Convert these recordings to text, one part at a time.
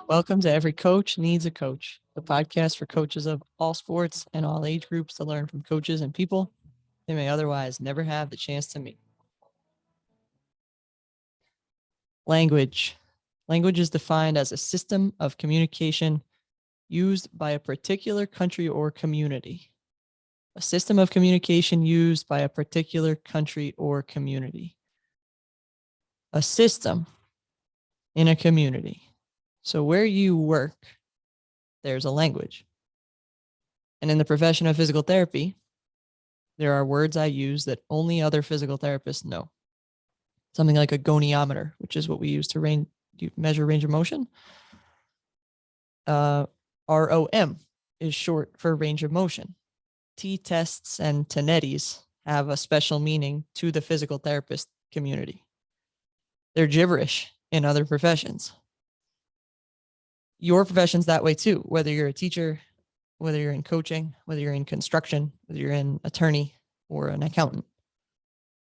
Welcome to Every Coach Needs a Coach, the podcast for coaches of all sports and all age groups to learn from coaches and people they may otherwise never have the chance to meet. Language. Language is defined as a system of communication used by a particular country or community. A system of communication used by a particular country or community. A system in a community. So where you work, there's a language. And in the profession of physical therapy, there are words I use that only other physical therapists know. Something like a goniometer, which is what we use to measure range of motion. ROM is short for range of motion. T-tests and Tinettis have a special meaning to the physical therapist community. They're gibberish in other professions. Your profession's that way too, whether you're a teacher, whether you're in coaching, whether you're in construction, whether you're an attorney or an accountant.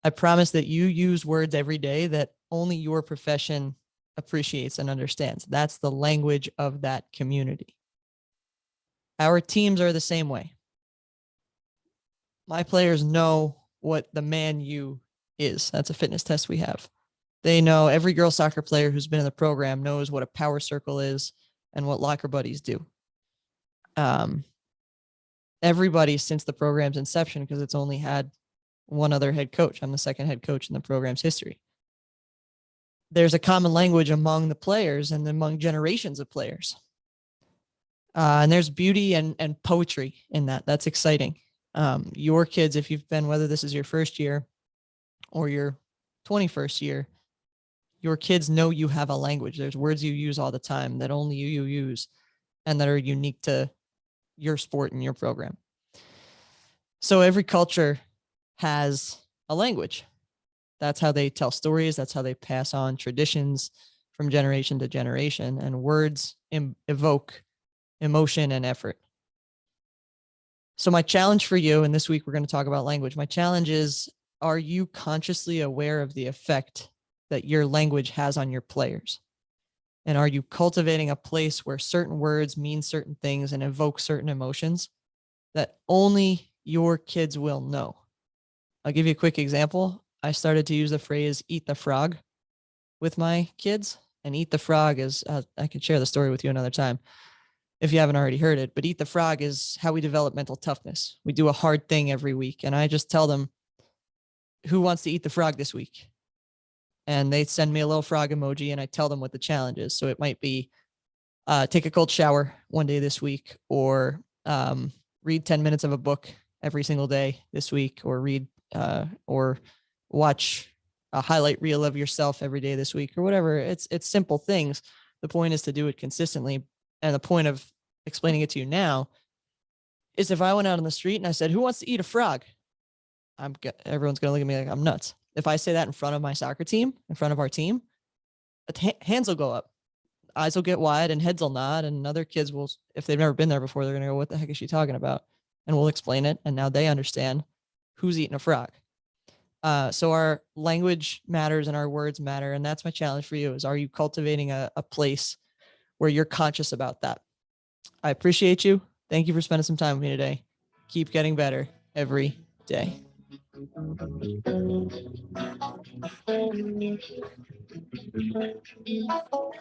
I promise that you use words every day that only your profession appreciates and understands. That's the language of that community. Our teams are the same way. My players know what the man U is. That's a fitness test we have. They know, every girls soccer player who's been in the program knows what a power circle is and what locker buddies do. Everybody since the program's inception, because it's only had one other head coach. I'm the second head coach in the program's history. There's a common language among the players and among generations of players. And there's beauty and poetry in that. That's exciting. Your kids, if you've been, whether this is your first year or your 21st year, your kids know you have a language. There's words you use all the time that only you use and that are unique to your sport and your program. So every culture has a language. That's how they tell stories. That's how they pass on traditions from generation to generation. And words evoke emotion and effort. So my challenge for you, and this week we're going to talk about language. My challenge is, are you consciously aware of the effect that your language has on your players? And are you cultivating a place where certain words mean certain things and evoke certain emotions that only your kids will know? I'll give you a quick example. I started to use the phrase "eat the frog" with my kids, and "eat the frog" is, I could share the story with you another time if you haven't already heard it, but "eat the frog" is how we develop mental toughness. We do a hard thing every week, and I just tell them, who wants to eat the frog this week? And they send me a little frog emoji, and I tell them what the challenge is. So it might be take a cold shower one day this week, or read 10 minutes of a book every single day this week, or read or watch a highlight reel of yourself every day this week, or whatever. It's simple things. The point is to do it consistently. And the point of explaining it to you now is, if I went out on the street and I said, who wants to eat a frog? Everyone's going to look at me like I'm nuts. If I say that in front of my soccer team, in front of our team, hands will go up, eyes will get wide, and heads will nod. And other kids will, if they've never been there before, they're going to go, what the heck is she talking about? And we'll explain it. And now they understand who's eating a frog. So our language matters and our words matter. And that's my challenge for you is, are you cultivating a place where you're conscious about that? I appreciate you. Thank you for spending some time with me today. Keep getting better every day.